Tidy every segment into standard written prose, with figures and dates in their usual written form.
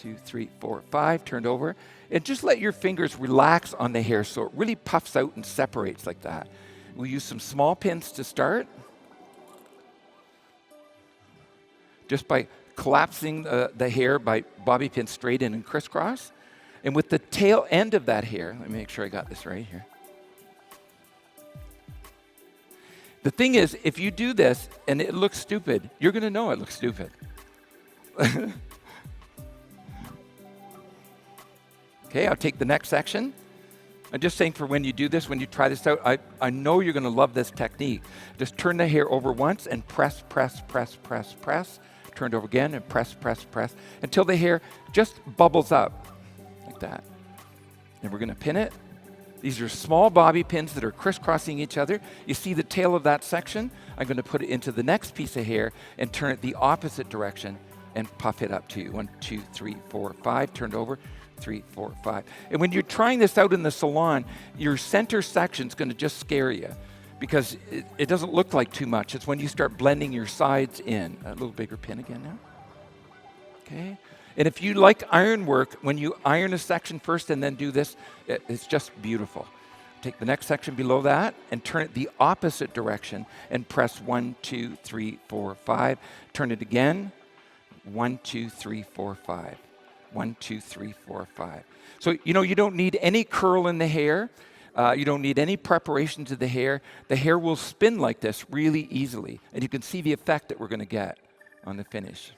2, 3, 4, 5, turned over. And just let your fingers relax on the hair so it really puffs out and separates like that. We'll use some small pins to start. Just by collapsing the hair by bobby pin straight in and crisscross. And with the tail end of that hair, let me make sure I got this right here. The thing is, if you do this and it looks stupid, you're going to know it looks stupid. Okay, I'll take the next section. I'm just saying for when you do this, when you try this out, I know you're going to love this technique. Just turn the hair over once and press, press, press, press, press. Turn it over again and press, press, press, until the hair just bubbles up like that. And we're going to pin it. These are small bobby pins that are crisscrossing each other. You see the tail of that section? I'm going to put it into the next piece of hair and turn it the opposite direction and puff it up to you. 1, 2, 3, 4, 5, turned over. 3, 4, 5. And when you're trying this out in the salon, your center section is going to just scare you because it doesn't look like too much. It's when you start blending your sides in. A little bigger pin again now. Okay. And if you like iron work, when you iron a section first and then do this, it's just beautiful. Take the next section below that and turn it the opposite direction and press 1, 2, 3, 4, 5. Turn it again. 1, 2, 3, 4, 5. 1, 2, 3, 4, 5. So, you don't need any curl in the hair. You don't need any preparation to the hair. The hair will spin like this really easily. And you can see the effect that we're going to get on the finish.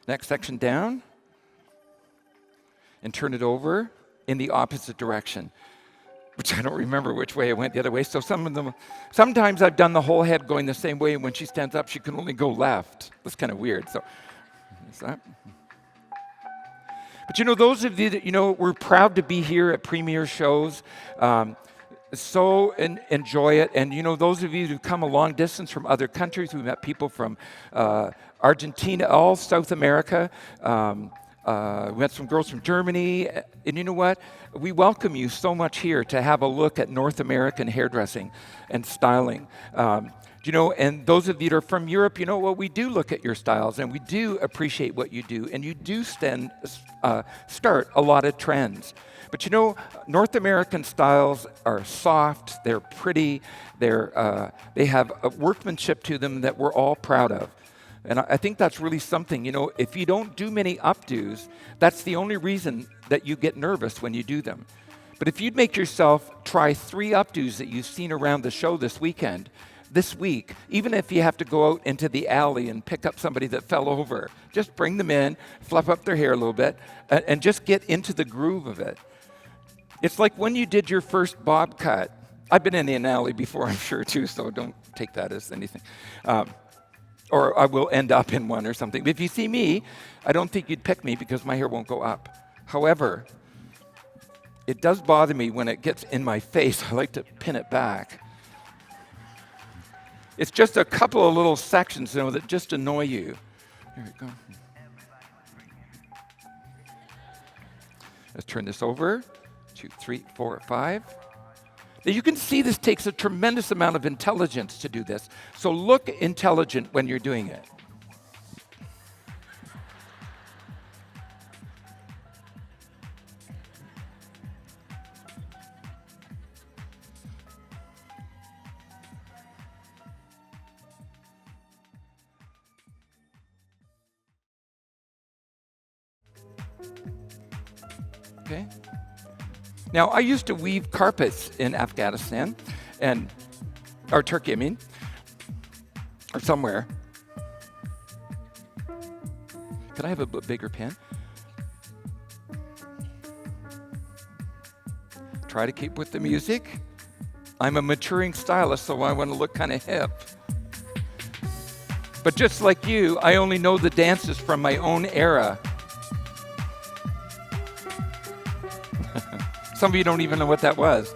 Next section down. And turn it over in the opposite direction, which I don't remember which way it went the other way. So sometimes I've done the whole head going the same way, and when she stands up, she can only go left. That's kind of weird. So. That. But those of you that, we're proud to be here at Premiere shows. So enjoy it. And, those of you who come a long distance from other countries, we've met people from Argentina, all South America. We met some girls from Germany. And you know what? We welcome you so much here to have a look at North American hairdressing and styling. And those of you that are from Europe, we do look at your styles and we do appreciate what you do. And you do start a lot of trends. But North American styles are soft, they're pretty, they have a workmanship to them that we're all proud of. And I think that's really something. If you don't do many updos, that's the only reason that you get nervous when you do them. But if you'd make yourself try 3 updos that you've seen around the show this week, even if you have to go out into the alley and pick up somebody that fell over, just bring them in, fluff up their hair a little bit, and just get into the groove of it. It's like when you did your first bob cut. I've been in an alley before, I'm sure, too, so don't take that as anything. Or I will end up in one or something. But if you see me, I don't think you'd pick me because my hair won't go up. However, it does bother me when it gets in my face. I like to pin it back. It's just a couple of little sections, that just annoy you. There we go. Let's turn this over. 2, 3, 4, 5. Now you can see this takes a tremendous amount of intelligence to do this. So look intelligent when you're doing it. Okay. Now, I used to weave carpets in Afghanistan, or Turkey, or somewhere. Could I have a bigger pen? Try to keep with the music. I'm a maturing stylist, so I want to look kind of hip. But just like you, I only know the dances from my own era. Some of you don't even know what that was.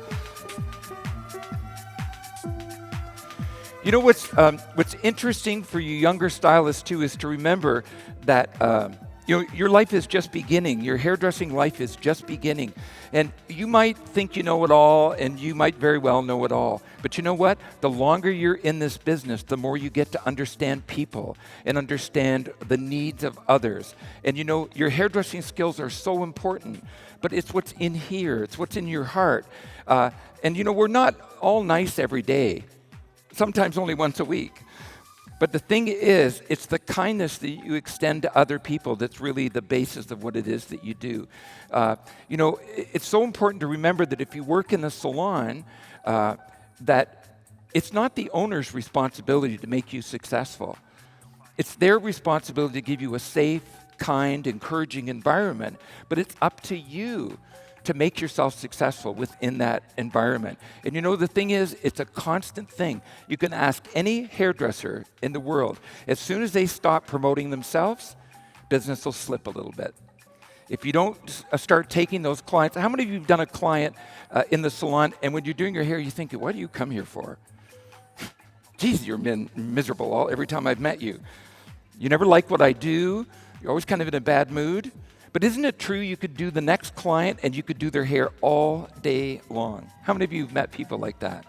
What's interesting for you younger stylists too is to remember that Your life is just beginning. Your hairdressing life is just beginning. And you might think you know it all, and you might very well know it all. But you know what? The longer you're in this business, the more you get to understand people and understand the needs of others. And your hairdressing skills are so important, but it's what's in here. It's what's in your heart. And we're not all nice every day, sometimes only once a week. But the thing is, it's the kindness that you extend to other people that's really the basis of what it is that you do. It's so important to remember that if you work in a salon, that it's not the owner's responsibility to make you successful. It's their responsibility to give you a safe, kind, encouraging environment, but it's up to you to make yourself successful within that environment. And the thing is, it's a constant thing. You can ask any hairdresser in the world, as soon as they stop promoting themselves, business will slip a little bit. If you don't start taking those clients, how many of you have done a client in the salon, and when you're doing your hair, you think, what do you come here for? Geez, you're miserable every time I've met you. You never like what I do. You're always kind of in a bad mood. But isn't it true you could do the next client and you could do their hair all day long? How many of you have met people like that?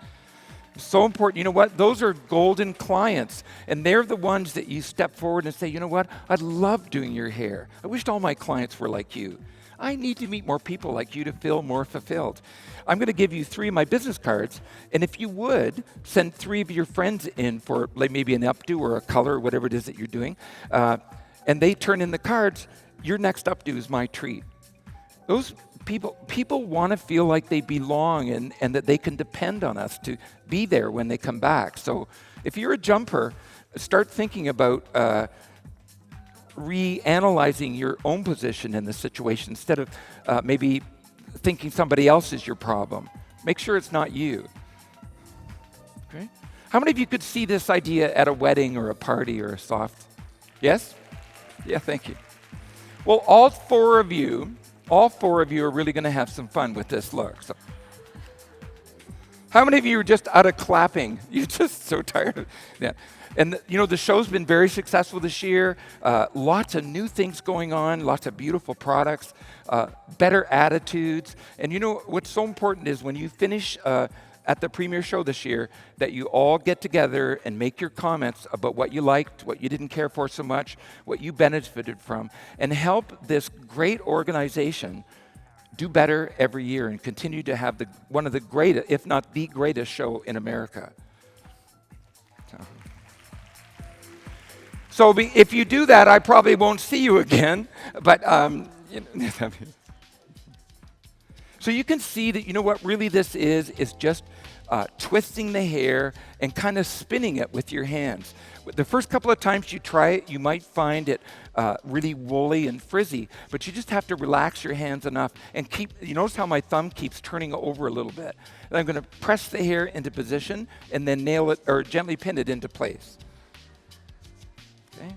So important. You know what? Those are golden clients. And they're the ones that you step forward and say, you know what? I love doing your hair. I wished all my clients were like you. I need to meet more people like you to feel more fulfilled. I'm going to give you 3 of my business cards. And if you would, send 3 of your friends in for like maybe an updo or a color or whatever it is that you're doing. And they turn in the cards. Your next updo is my treat. Those people want to feel like they belong and that they can depend on us to be there when they come back. So if you're a jumper, start thinking about reanalyzing your own position in the situation instead of maybe thinking somebody else is your problem. Make sure it's not you. Okay? How many of you could see this idea at a wedding or a party or a soft? Yes? Yeah, thank you. Well, all four of you are really going to have some fun with this look. So, how many of you are just out of clapping? You're just so tired. Yeah. And the show's been very successful this year. Lots of new things going on, lots of beautiful products, better attitudes. And what's so important is when you finish at the premiere show this year, that you all get together and make your comments about what you liked, what you didn't care for so much, what you benefited from, and help this great organization do better every year and continue to have one of the greatest, if not the greatest show in America. So if you do that, I probably won't see you again, but so you can see that, what really this is just twisting the hair and kind of spinning it with your hands. The first couple of times you try it, you might find it really woolly and frizzy, but you just have to relax your hands enough and you notice how my thumb keeps turning over a little bit. And I'm going to press the hair into position and then nail it or gently pin it into place. Okay.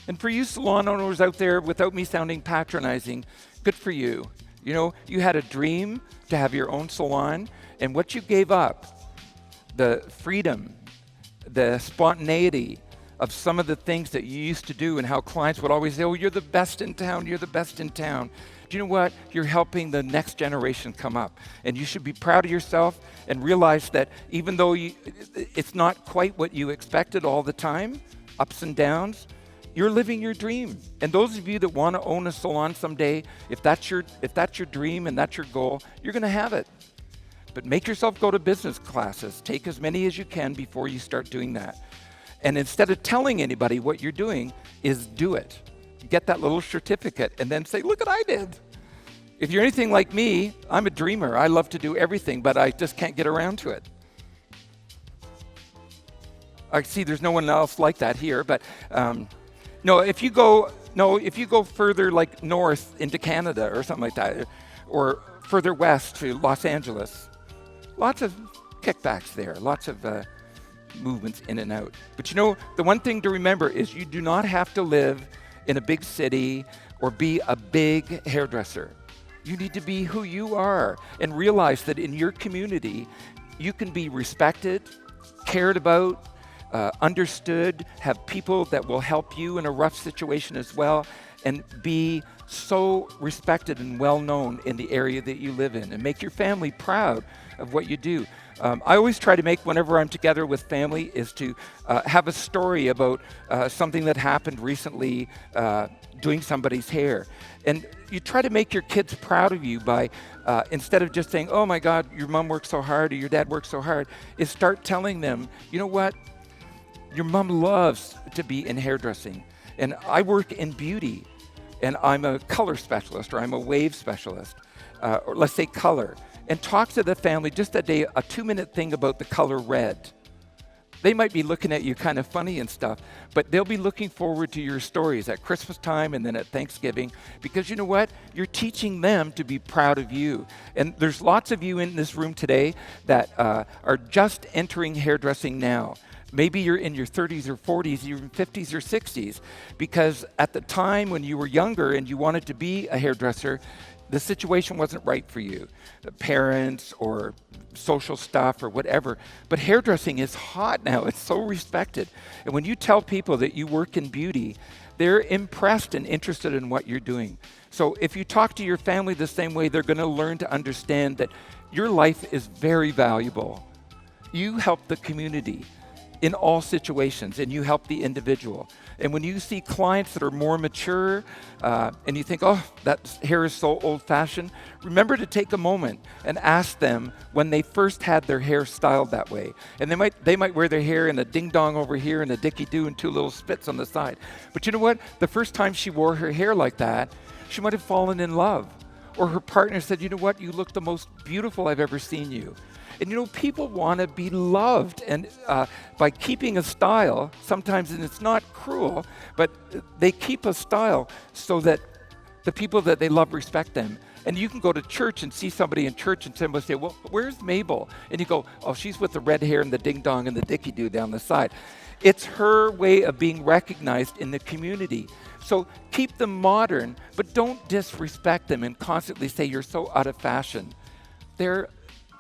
And for you salon owners out there, without me sounding patronizing, good for you. You had a dream to have your own salon, and what you gave up, the freedom, the spontaneity of some of the things that you used to do and how clients would always say, oh, you're the best in town, you're the best in town. Do you know what? You're helping the next generation come up. And you should be proud of yourself and realize that even though it's not quite what you expected all the time, ups and downs, you're living your dream. And those of you that want to own a salon someday, if that's your dream and that's your goal, you're going to have it. But make yourself go to business classes. Take as many as you can before you start doing that. And instead of telling anybody what you're doing, is do it. Get that little certificate and then say, look what I did. If you're anything like me, I'm a dreamer. I love to do everything, but I just can't get around to it. I see there's no one else like that here, but if you go further like north into Canada or something like that, or further west to Los Angeles, lots of kickbacks there, lots of movements in and out. But the one thing to remember is you do not have to live in a big city or be a big hairdresser. You need to be who you are and realize that in your community, you can be respected, cared about, understood, have people that will help you in a rough situation as well, and be so respected and well known in the area that you live in, and make your family proud of what you do. I always try to make, whenever I'm together with family, is to have a story about something that happened recently doing somebody's hair. And you try to make your kids proud of you by, instead of just saying, oh my God, your mom works so hard or your dad works so hard, is start telling them, you know what, your mom loves to be in hairdressing. And I work in beauty, and I'm a color specialist, or I'm a wave specialist, or let's say color. And talk to the family just a 2-minute thing about the color red. They might be looking at you kind of funny and stuff, but they'll be looking forward to your stories at Christmas time and then at Thanksgiving, because you know what? You're teaching them to be proud of you. And there's lots of you in this room today that are just entering hairdressing now. Maybe you're in your 30s or 40s, even 50s or 60s, because at the time when you were younger and you wanted to be a hairdresser, the situation wasn't right for you, the parents or social stuff or whatever. But hairdressing is hot now. It's so respected. And when you tell people that you work in beauty, they're impressed and interested in what you're doing. So if you talk to your family the same way, they're going to learn to understand that your life is very valuable. You help the community in all situations, and you help the individual. And when you see clients that are more mature, and you think, oh, that hair is so old-fashioned, remember to take a moment and ask them when they first had their hair styled that way. And they might wear their hair in a ding-dong over here and a dicky-doo and 2 little spits on the side. But you know what? The first time she wore her hair like that, she might have fallen in love. Or her partner said, you know what? You look the most beautiful I've ever seen you. And you know, people want to be loved, and by keeping a style, sometimes, and it's not cruel, but they keep a style so that the people that they love respect them. And you can go to church and see somebody in church and somebody say, well, where's Mabel? And you go, oh, she's with the red hair and the ding-dong and the dicky-doo down the side. It's her way of being recognized in the community. So keep them modern, but don't disrespect them and constantly say you're so out of fashion.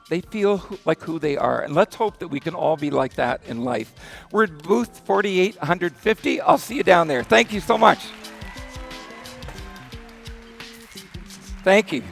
They feel like who they are. And let's hope that we can all be like that in life. We're at booth 4850. I'll see you down there. Thank you so much. Thank you.